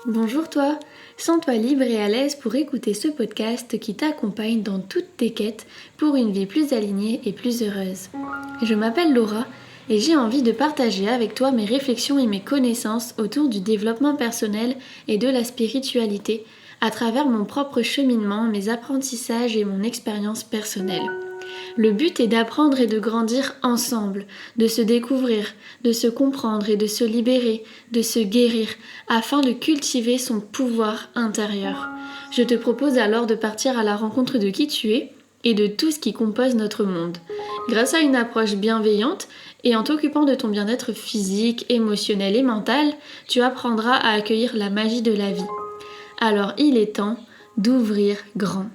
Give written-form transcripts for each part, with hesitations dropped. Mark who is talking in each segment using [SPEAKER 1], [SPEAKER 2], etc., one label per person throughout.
[SPEAKER 1] Bonjour toi, sens-toi libre et à l'aise pour écouter ce podcast qui t'accompagne dans toutes tes quêtes pour une vie plus alignée et plus heureuse. Je m'appelle Laura et j'ai envie de partager avec toi mes réflexions et mes connaissances autour du développement personnel et de la spiritualité à travers mon propre cheminement, mes apprentissages et mon expérience personnelle. Le but est d'apprendre et de grandir ensemble, de se découvrir, de se comprendre et de se libérer, de se guérir, afin de cultiver son pouvoir intérieur. Je te propose alors de partir à la rencontre de qui tu es et de tout ce qui compose notre monde. Grâce à une approche bienveillante et en t'occupant de ton bien-être physique, émotionnel et mental, tu apprendras à accueillir la magie de la vie. Alors il est temps d'ouvrir grand.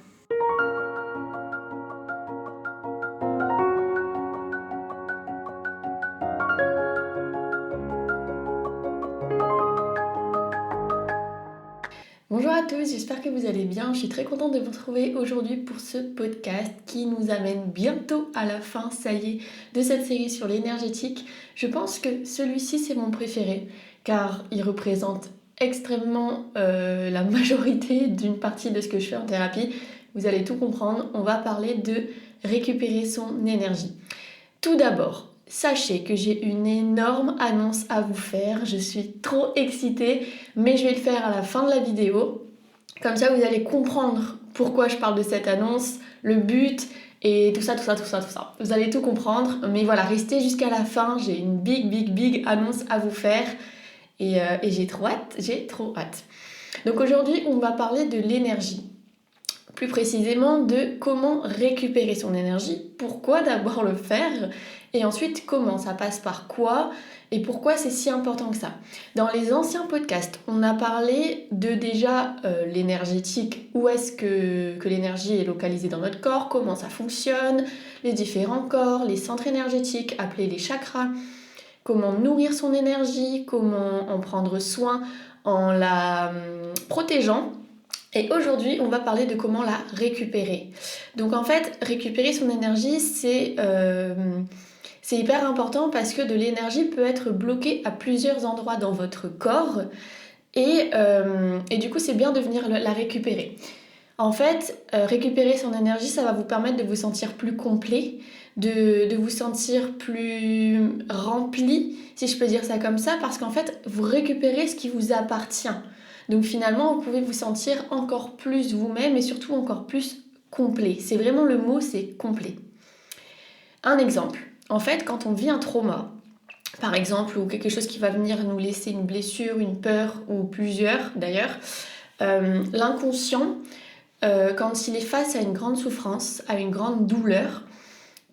[SPEAKER 1] Bonjour à tous, j'espère que vous allez bien. Je suis très contente de vous retrouver aujourd'hui pour ce podcast qui nous amène bientôt à la fin, ça y est, de cette série sur l'énergétique. Je pense que celui-ci c'est mon préféré car il représente extrêmement la majorité d'une partie de ce que je fais en thérapie. Vous allez tout comprendre, on va parler de récupérer son énergie. Tout d'abord, sachez que j'ai une énorme annonce à vous faire. Je suis trop excitée, mais je vais le faire à la fin de la vidéo. Comme ça, vous allez comprendre pourquoi je parle de cette annonce, le but et tout ça. Vous allez tout comprendre, mais voilà, restez jusqu'à la fin. J'ai une big annonce à vous faire et j'ai trop hâte. Donc aujourd'hui, on va parler de l'énergie. Plus précisément de comment récupérer son énergie, pourquoi d'abord le faire et ensuite comment, ça passe par quoi et pourquoi c'est si important que ça. Dans les anciens podcasts, on a parlé de déjà l'énergétique, où est-ce que l'énergie est localisée dans notre corps, comment ça fonctionne, les différents corps, les centres énergétiques appelés les chakras, comment nourrir son énergie, comment en prendre soin en la protégeant. Et aujourd'hui, on va parler de comment la récupérer. Donc en fait, récupérer son énergie, c'est hyper important parce que de l'énergie peut être bloquée à plusieurs endroits dans votre corps et du coup, c'est bien de venir la récupérer. En fait, récupérer son énergie, ça va vous permettre de vous sentir plus complet, de vous sentir plus rempli, si je peux dire ça comme ça, parce qu'en fait, vous récupérez ce qui vous appartient. Donc finalement, vous pouvez vous sentir encore plus vous-même et surtout encore plus complet. C'est vraiment le mot, c'est complet. Un exemple. En fait, quand on vit un trauma, par exemple, ou quelque chose qui va venir nous laisser une blessure, une peur, ou plusieurs d'ailleurs, l'inconscient, quand il est face à une grande souffrance, à une grande douleur,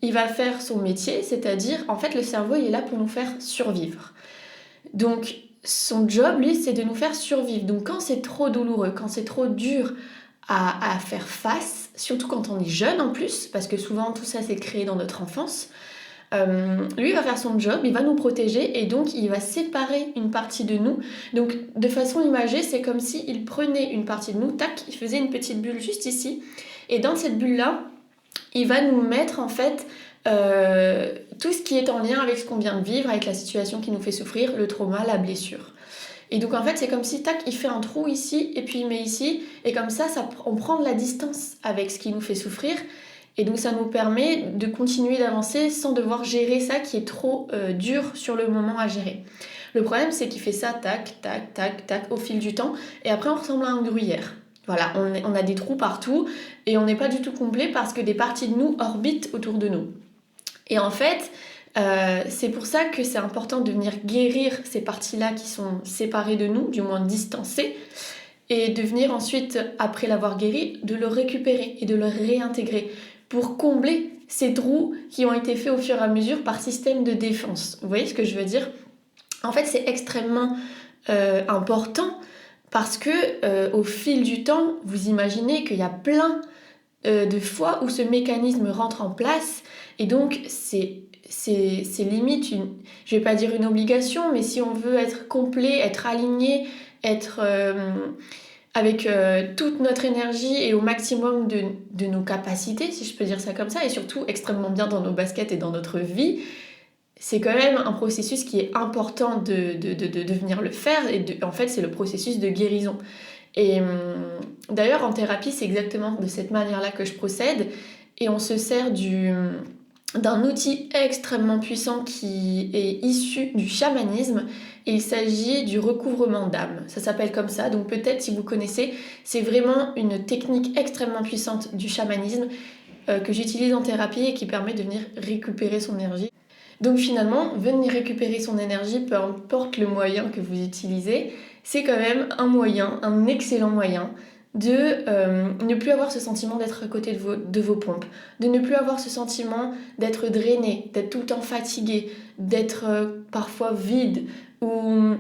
[SPEAKER 1] il va faire son métier, c'est-à-dire, en fait, le cerveau, il est là pour nous faire survivre. Donc, son job, lui, c'est de nous faire survivre. Donc, quand c'est trop douloureux, quand c'est trop dur à faire face, surtout quand on est jeune en plus, parce que souvent, tout ça, c'est créé dans notre enfance, lui, il va faire son job, il va nous protéger et donc, il va séparer une partie de nous. Donc, de façon imagée, c'est comme s'il prenait une partie de nous, tac, il faisait une petite bulle juste ici. Et dans cette bulle-là, il va nous mettre, en fait, tout ce qui est en lien avec ce qu'on vient de vivre, avec la situation qui nous fait souffrir, le trauma, la blessure. Et donc en fait c'est comme si tac, il fait un trou ici et puis il met ici et comme ça, on prend de la distance avec ce qui nous fait souffrir et donc ça nous permet de continuer d'avancer sans devoir gérer ça qui est trop dur sur le moment à gérer. Le problème c'est qu'il fait ça tac, au fil du temps et après on ressemble à un gruyère. Voilà, on a des trous partout et on n'est pas du tout complet parce que des parties de nous orbitent autour de nous. Et en fait, c'est pour ça que c'est important de venir guérir ces parties-là qui sont séparées de nous, du moins distancées, et de venir ensuite, après l'avoir guéri, de le récupérer et de le réintégrer pour combler ces trous qui ont été faits au fur et à mesure par système de défense. Vous voyez ce que je veux dire ? En fait, c'est extrêmement important parce que au fil du temps, vous imaginez qu'il y a plein de fois où ce mécanisme rentre en place et donc c'est limite je vais pas dire une obligation, mais si on veut être complet, être aligné, être avec toute notre énergie et au maximum de nos capacités, si je peux dire ça comme ça, et surtout extrêmement bien dans nos baskets et dans notre vie, c'est quand même un processus qui est important de venir le faire et en fait c'est le processus de guérison. Et d'ailleurs en thérapie c'est exactement de cette manière-là que je procède et on se sert d'un outil extrêmement puissant qui est issu du chamanisme et il s'agit du recouvrement d'âme. Ça s'appelle comme ça, donc peut-être si vous connaissez, c'est vraiment une technique extrêmement puissante du chamanisme que j'utilise en thérapie et qui permet de venir récupérer son énergie. Donc finalement, venir récupérer son énergie, peu importe le moyen que vous utilisez, c'est quand même un moyen, un excellent moyen de ne plus avoir ce sentiment d'être à côté de vos pompes, de ne plus avoir ce sentiment d'être drainé, d'être tout le temps fatigué, d'être parfois vide ou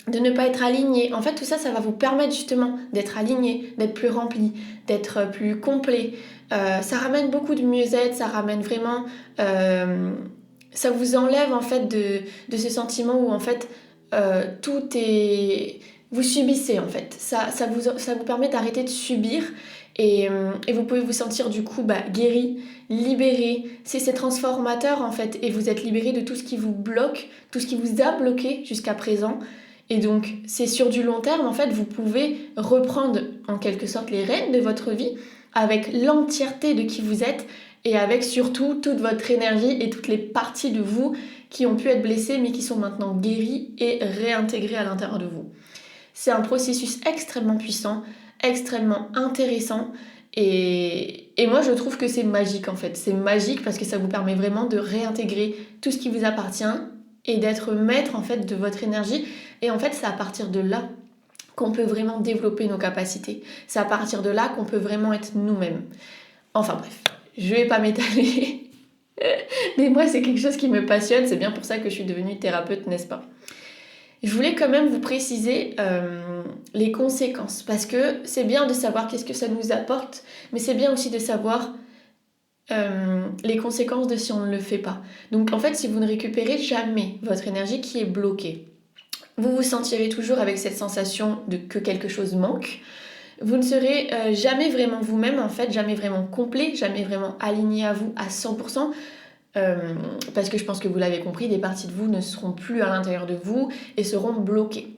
[SPEAKER 1] de ne pas être aligné. En fait, tout ça, ça va vous permettre justement d'être aligné, d'être plus rempli, d'être plus complet. Ça ramène beaucoup de mieux-être, ça ramène vraiment... ça vous enlève en fait de ce sentiment où en fait tout est... Vous subissez en fait. Ça vous permet d'arrêter de subir et vous pouvez vous sentir du coup guéri, libéré. C'est transformateur en fait et vous êtes libéré de tout ce qui vous bloque, tout ce qui vous a bloqué jusqu'à présent. Et donc c'est sur du long terme en fait vous pouvez reprendre en quelque sorte les rênes de votre vie avec l'entièreté de qui vous êtes et avec surtout toute votre énergie et toutes les parties de vous qui ont pu être blessées mais qui sont maintenant guéries et réintégrées à l'intérieur de vous. C'est un processus extrêmement puissant, extrêmement intéressant et moi je trouve que c'est magique en fait. C'est magique parce que ça vous permet vraiment de réintégrer tout ce qui vous appartient et d'être maître en fait de votre énergie et en fait c'est à partir de là qu'on peut vraiment développer nos capacités. C'est à partir de là qu'on peut vraiment être nous-mêmes. Enfin bref, je vais pas m'étaler. Mais moi, c'est quelque chose qui me passionne. C'est bien pour ça que je suis devenue thérapeute, n'est-ce pas? Je voulais quand même vous préciser les conséquences. Parce que c'est bien de savoir qu'est-ce que ça nous apporte. Mais c'est bien aussi de savoir les conséquences de si on ne le fait pas. Donc en fait, si vous ne récupérez jamais votre énergie qui est bloquée, vous vous sentirez toujours avec cette sensation de que quelque chose manque. Vous ne serez jamais vraiment vous-même en fait, jamais vraiment complet, jamais vraiment aligné à vous à 100%, parce que je pense que vous l'avez compris, des parties de vous ne seront plus à l'intérieur de vous et seront bloquées.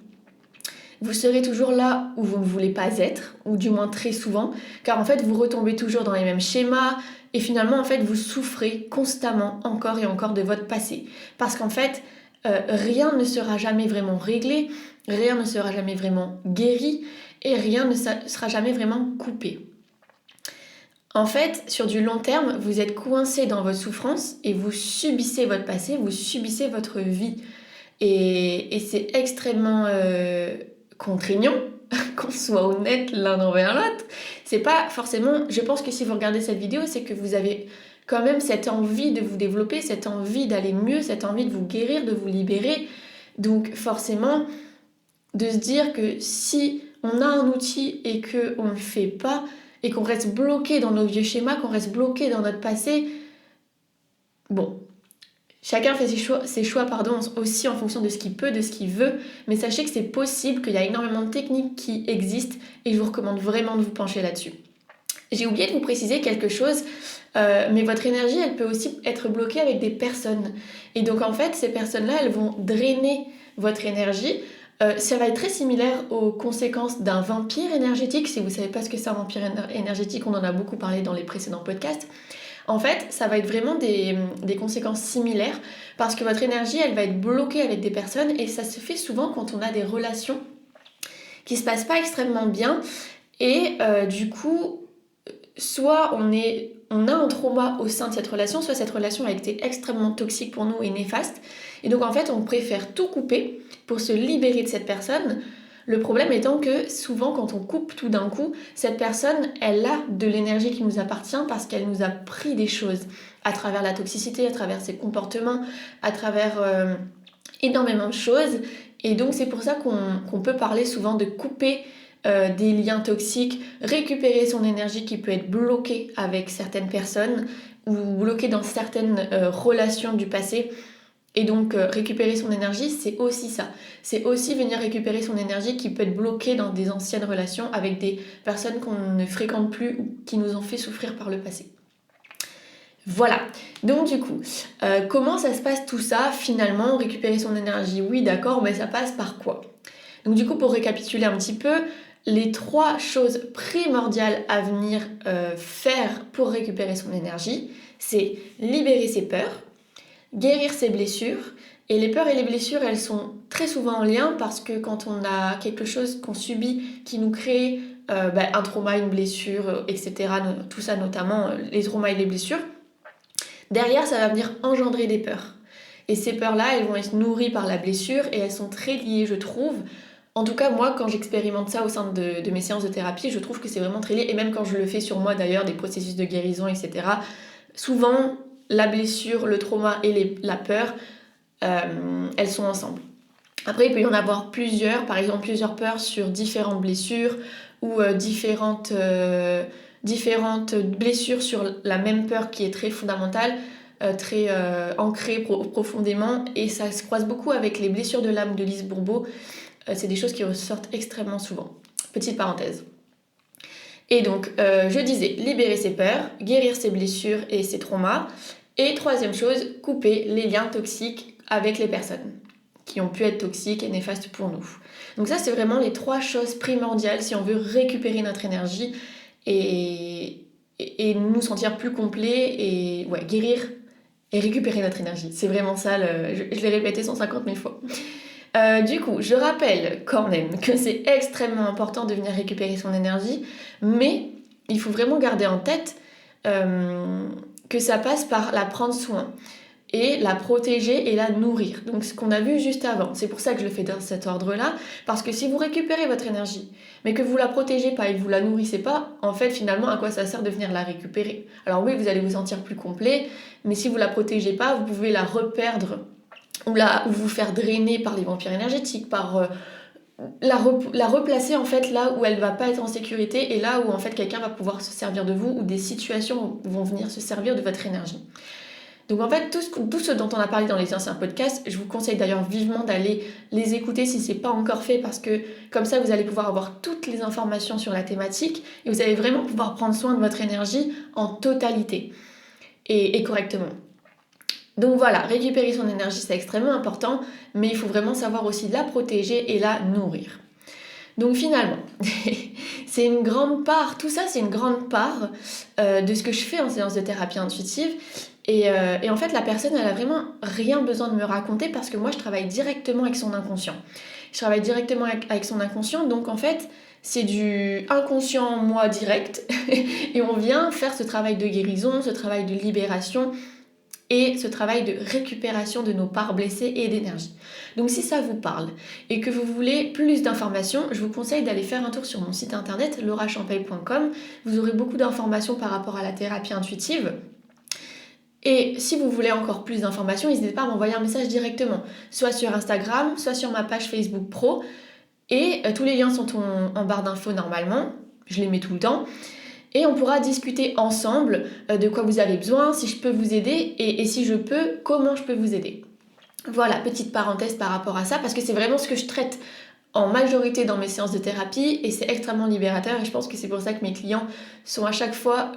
[SPEAKER 1] Vous serez toujours là où vous ne voulez pas être, ou du moins très souvent, car en fait vous retombez toujours dans les mêmes schémas et finalement en fait vous souffrez constamment encore et encore de votre passé. Parce qu'en fait rien ne sera jamais vraiment réglé, rien ne sera jamais vraiment guéri et rien ne sera jamais vraiment coupé. En fait, sur du long terme, vous êtes coincé dans votre souffrance et vous subissez votre passé, vous subissez votre vie. Et c'est extrêmement contraignant qu'on soit honnête l'un envers l'autre. C'est pas forcément... Je pense que si vous regardez cette vidéo, c'est que vous avez quand même cette envie de vous développer, cette envie d'aller mieux, cette envie de vous guérir, de vous libérer. Donc forcément, de se dire que si on a un outil et qu'on ne le fait pas, et qu'on reste bloqué dans nos vieux schémas, qu'on reste bloqué dans notre passé, bon, chacun fait ses choix aussi en fonction de ce qu'il peut, de ce qu'il veut, mais sachez que c'est possible, qu'il y a énormément de techniques qui existent, et je vous recommande vraiment de vous pencher là-dessus. J'ai oublié de vous préciser quelque chose, mais votre énergie, elle peut aussi être bloquée avec des personnes. Et donc en fait, ces personnes-là, elles vont drainer votre énergie. Ça va être très similaire aux conséquences d'un vampire énergétique. Si vous ne savez pas ce que c'est un vampire énergétique, on en a beaucoup parlé dans les précédents podcasts. En fait, ça va être vraiment des conséquences similaires parce que votre énergie, elle va être bloquée avec des personnes et ça se fait souvent quand on a des relations qui ne se passent pas extrêmement bien et du coup, soit on a un trauma au sein de cette relation, soit cette relation a été extrêmement toxique pour nous et néfaste. Et donc en fait, on préfère tout couper pour se libérer de cette personne. Le problème étant que souvent quand on coupe tout d'un coup, cette personne, elle a de l'énergie qui nous appartient parce qu'elle nous a pris des choses à travers la toxicité, à travers ses comportements, à travers énormément de choses. Et donc c'est pour ça qu'on peut parler souvent de couper des liens toxiques, récupérer son énergie qui peut être bloquée avec certaines personnes ou bloquée dans certaines relations du passé. Et donc récupérer son énergie, c'est aussi ça. C'est aussi venir récupérer son énergie qui peut être bloquée dans des anciennes relations avec des personnes qu'on ne fréquente plus ou qui nous ont fait souffrir par le passé. Voilà, donc du coup, comment ça se passe tout ça finalement, récupérer son énergie? Oui d'accord, mais ça passe par quoi? Donc du coup, pour récapituler un petit peu, les 3 choses primordiales à venir faire pour récupérer son énergie, c'est libérer ses peurs, guérir ses blessures. Et les peurs et les blessures, elles sont très souvent en lien parce que quand on a quelque chose qu'on subit qui nous crée un trauma, une blessure, etc., tout ça notamment, les traumas et les blessures, derrière, ça va venir engendrer des peurs. Et ces peurs-là, elles vont être nourries par la blessure et elles sont très liées, je trouve. En tout cas, moi, quand j'expérimente ça au sein de mes séances de thérapie, je trouve que c'est vraiment très lié. Et même quand je le fais sur moi, d'ailleurs, des processus de guérison, etc., souvent, la blessure, le trauma et la peur, elles sont ensemble. Après, il peut y en avoir plusieurs, par exemple plusieurs peurs sur différentes blessures ou différentes blessures sur la même peur qui est très fondamentale, très ancrée profondément, et ça se croise beaucoup avec les blessures de l'âme de Lise Bourbeau. C'est des choses qui ressortent extrêmement souvent. Petite parenthèse. Et donc, je disais, libérer ses peurs, guérir ses blessures et ses traumas. Et troisième chose, couper les liens toxiques avec les personnes qui ont pu être toxiques et néfastes pour nous. Donc ça, c'est vraiment les 3 choses primordiales si on veut récupérer notre énergie et nous sentir plus complets et guérir et récupérer notre énergie. C'est vraiment ça, je l'ai répété 150 000 fois. Du coup, je rappelle quand même que c'est extrêmement important de venir récupérer son énergie, mais il faut vraiment garder en tête que ça passe par la prendre soin et la protéger et la nourrir. Donc ce qu'on a vu juste avant. C'est pour ça que je le fais dans cet ordre-là, parce que si vous récupérez votre énergie, mais que vous la protégez pas et que vous la nourrissez pas, en fait finalement à quoi ça sert de venir la récupérer? Alors oui, vous allez vous sentir plus complet, mais si vous la protégez pas, vous pouvez la reperdre ou vous faire drainer par les vampires énergétiques, par la replacer en fait là où elle va pas être en sécurité et là où en fait quelqu'un va pouvoir se servir de vous ou des situations vont venir se servir de votre énergie. Donc en fait, tout ce dont on a parlé dans les anciens podcasts, je vous conseille d'ailleurs vivement d'aller les écouter si c'est pas encore fait, parce que comme ça vous allez pouvoir avoir toutes les informations sur la thématique et vous allez vraiment pouvoir prendre soin de votre énergie en totalité et correctement. Donc voilà, récupérer son énergie c'est extrêmement important, mais il faut vraiment savoir aussi la protéger et la nourrir. Donc finalement, c'est une grande part, tout ça c'est une grande part de ce que je fais en séance de thérapie intuitive. Et en fait, la personne, elle a vraiment rien besoin de me raconter parce que moi, je travaille directement avec son inconscient. Je travaille directement avec son inconscient, donc en fait, c'est du inconscient moi direct. Et on vient faire ce travail de guérison, ce travail de libération et ce travail de récupération de nos parts blessées et d'énergie. Donc si ça vous parle et que vous voulez plus d'informations, je vous conseille d'aller faire un tour sur mon site internet laurachampagne.com. Vous aurez beaucoup d'informations par rapport à la thérapie intuitive. Et si vous voulez encore plus d'informations, n'hésitez pas à m'envoyer un message directement, soit sur Instagram, soit sur ma page Facebook Pro. Et tous les liens sont en barre d'infos normalement, je les mets tout le temps. Et on pourra discuter ensemble de quoi vous avez besoin, si je peux vous aider et si je peux, comment je peux vous aider. Voilà, petite parenthèse par rapport à ça, parce que c'est vraiment ce que je traite en majorité dans mes séances de thérapie et c'est extrêmement libérateur et je pense que c'est pour ça que mes clients sont à chaque fois...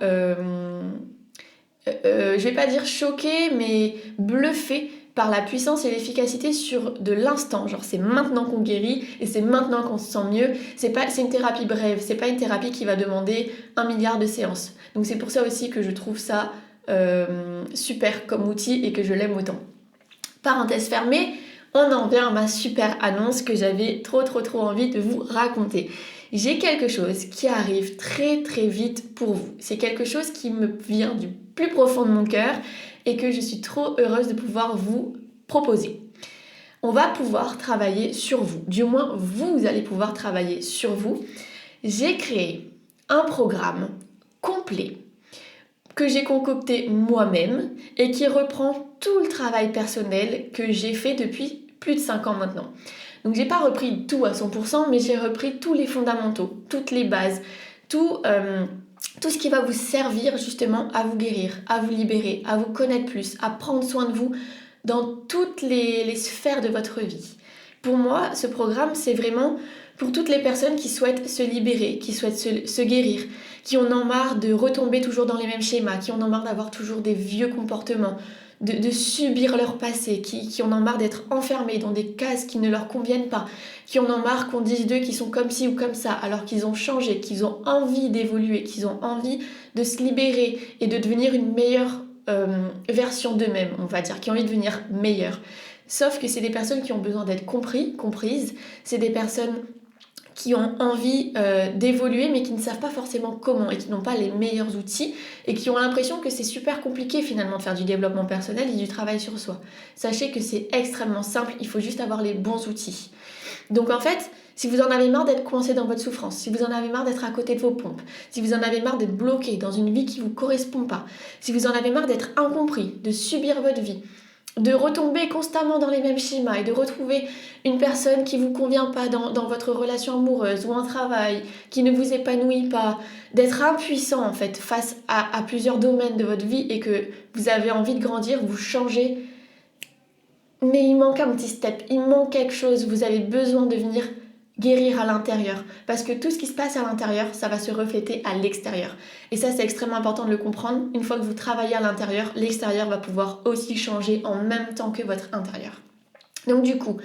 [SPEAKER 1] je vais pas dire choquée, mais bluffée par la puissance et l'efficacité sur de l'instant. Genre c'est maintenant qu'on guérit et c'est maintenant qu'on se sent mieux. C'est une thérapie brève, c'est pas une thérapie qui va demander 1 milliard de séances. Donc c'est pour ça aussi que je trouve ça super comme outil et que je l'aime autant. Parenthèse fermée, on en vient à ma super annonce que j'avais trop envie de vous raconter. J'ai quelque chose qui arrive très vite pour vous. C'est quelque chose qui me vient du plus profond de mon cœur et que je suis trop heureuse de pouvoir vous proposer. On va pouvoir travailler sur vous. Du moins, vous allez pouvoir travailler sur vous. J'ai créé un programme complet que j'ai concocté moi-même et qui reprend tout le travail personnel que j'ai fait depuis plus de 5 ans maintenant. Donc j'ai pas repris tout à 100%, mais j'ai repris tous les fondamentaux, toutes les bases, tout ce qui va vous servir justement à vous guérir, à vous libérer, à vous connaître plus, à prendre soin de vous dans toutes les sphères de votre vie. Pour moi, ce programme, c'est vraiment Pour toutes les personnes qui souhaitent se libérer, qui souhaitent se guérir, qui en ont marre de retomber toujours dans les mêmes schémas, qui en ont marre d'avoir toujours des vieux comportements, de subir leur passé, qui en ont marre d'être enfermés dans des cases qui ne leur conviennent pas, qui en ont marre qu'on dise d'eux qu'ils sont comme ci ou comme ça, alors qu'ils ont changé, qu'ils ont envie d'évoluer, qu'ils ont envie de se libérer et de devenir une meilleure version d'eux-mêmes, on va dire, qui ont envie de devenir meilleurs. Sauf que c'est des personnes qui ont besoin d'être comprises, c'est des personnes qui ont envie d'évoluer mais qui ne savent pas forcément comment et qui n'ont pas les meilleurs outils et qui ont l'impression que c'est super compliqué finalement de faire du développement personnel et du travail sur soi. Sachez que c'est extrêmement simple, il faut juste avoir les bons outils. Donc en fait, si vous en avez marre d'être coincé dans votre souffrance, si vous en avez marre d'être à côté de vos pompes, si vous en avez marre d'être bloqué dans une vie qui ne vous correspond pas, si vous en avez marre d'être incompris, de subir votre vie, de retomber constamment dans les mêmes schémas et de retrouver une personne qui ne vous convient pas dans votre relation amoureuse ou en travail, qui ne vous épanouit pas, d'être impuissant en fait face à plusieurs domaines de votre vie et que vous avez envie de grandir, vous changez. Mais il manque un petit step, il manque quelque chose, vous avez besoin de venir guérir à l'intérieur. Parce que tout ce qui se passe à l'intérieur, ça va se refléter à l'extérieur. Et ça, c'est extrêmement important de le comprendre. Une fois que vous travaillez à l'intérieur, l'extérieur va pouvoir aussi changer en même temps que votre intérieur. Donc du coup,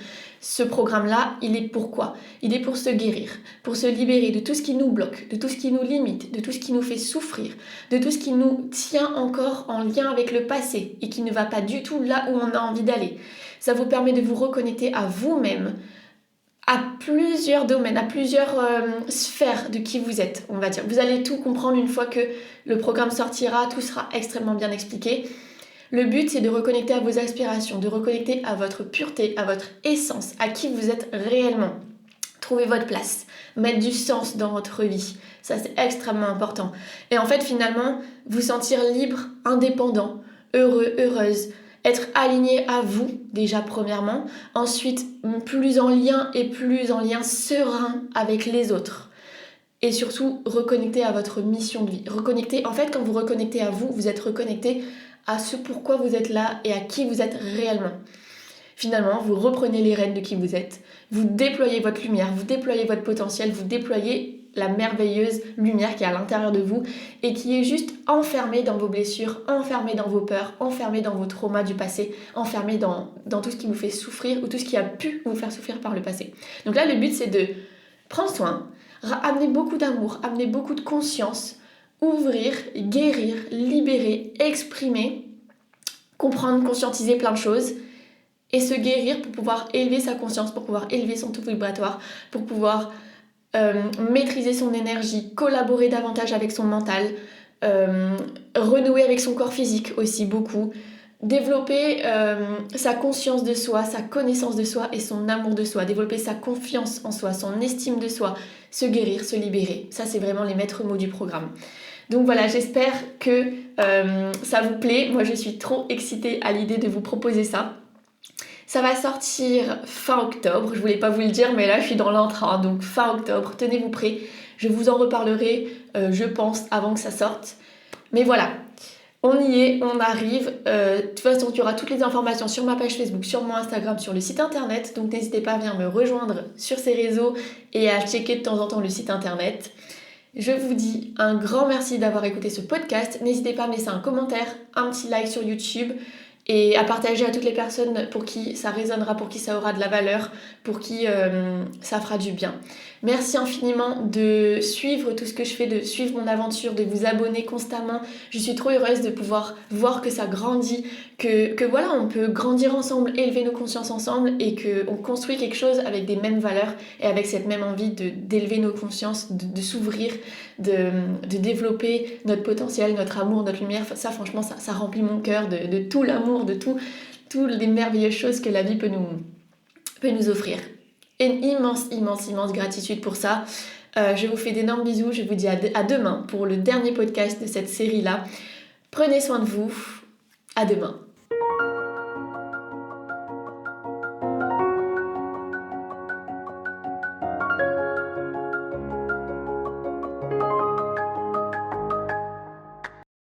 [SPEAKER 1] ce programme-là, il est pour quoi ? Il est pour se guérir, pour se libérer de tout ce qui nous bloque, de tout ce qui nous limite, de tout ce qui nous fait souffrir, de tout ce qui nous tient encore en lien avec le passé et qui ne va pas du tout là où on a envie d'aller. Ça vous permet de vous reconnecter à vous-même, à plusieurs domaines, à plusieurs sphères de qui vous êtes, on va dire. Vous allez tout comprendre une fois que le programme sortira, tout sera extrêmement bien expliqué. Le but, c'est de reconnecter à vos aspirations, de reconnecter à votre pureté, à votre essence, à qui vous êtes réellement. Trouver votre place, mettre du sens dans votre vie. Ça, c'est extrêmement important. Et en fait, finalement, vous sentir libre, indépendant, heureux, heureuse, être aligné à vous, déjà premièrement. Ensuite, plus en lien serein avec les autres. Et surtout, reconnecter à votre mission de vie. En fait, quand vous reconnectez à vous, vous êtes reconnecté à ce pourquoi vous êtes là et à qui vous êtes réellement. Finalement, vous reprenez les rênes de qui vous êtes, vous déployez votre lumière, vous déployez votre potentiel, vous déployez la merveilleuse lumière qui est à l'intérieur de vous et qui est juste enfermée dans vos blessures, enfermée dans vos peurs, enfermée dans vos traumas du passé, enfermée dans tout ce qui vous fait souffrir ou tout ce qui a pu vous faire souffrir par le passé. Donc là, le but, c'est de prendre soin, amener beaucoup d'amour, amener beaucoup de conscience, ouvrir, guérir, libérer, exprimer, comprendre, conscientiser plein de choses et se guérir pour pouvoir élever sa conscience, pour pouvoir élever son taux vibratoire, pour pouvoir maîtriser son énergie, collaborer davantage avec son mental, renouer avec son corps physique aussi beaucoup, développer sa conscience de soi, sa connaissance de soi et son amour de soi, développer sa confiance en soi, son estime de soi, se guérir, se libérer. Ça, c'est vraiment les maîtres mots du programme. Donc voilà, j'espère que ça vous plaît. Moi, je suis trop excitée à l'idée de vous proposer ça. Ça va sortir fin octobre, je voulais pas vous le dire, mais là je suis dans l'entrain, donc fin octobre, tenez-vous prêts. Je vous en reparlerai, je pense, avant que ça sorte. Mais voilà, on y est, on arrive. De toute façon, il y aura toutes les informations sur ma page Facebook, sur mon Instagram, sur le site internet. Donc n'hésitez pas à venir me rejoindre sur ces réseaux et à checker de temps en temps le site internet. Je vous dis un grand merci d'avoir écouté ce podcast. N'hésitez pas à me laisser un commentaire, un petit like sur YouTube et à partager à toutes les personnes pour qui ça résonnera, pour qui ça aura de la valeur, pour qui ça fera du bien. Merci infiniment de suivre tout ce que je fais, de suivre mon aventure, de vous abonner constamment. Je suis trop heureuse de pouvoir voir que ça grandit, que voilà, on peut grandir ensemble, élever nos consciences ensemble et qu'on construit quelque chose avec des mêmes valeurs et avec cette même envie d'élever nos consciences, de s'ouvrir, de développer notre potentiel, notre amour, notre lumière. Ça, franchement, ça remplit mon cœur de tout l'amour, de toutes les merveilleuses choses que la vie peut nous offrir. Une immense gratitude pour ça. Je vous fais d'énormes bisous. Je vous dis à demain pour le dernier podcast de cette série-là. Prenez soin de vous. À demain.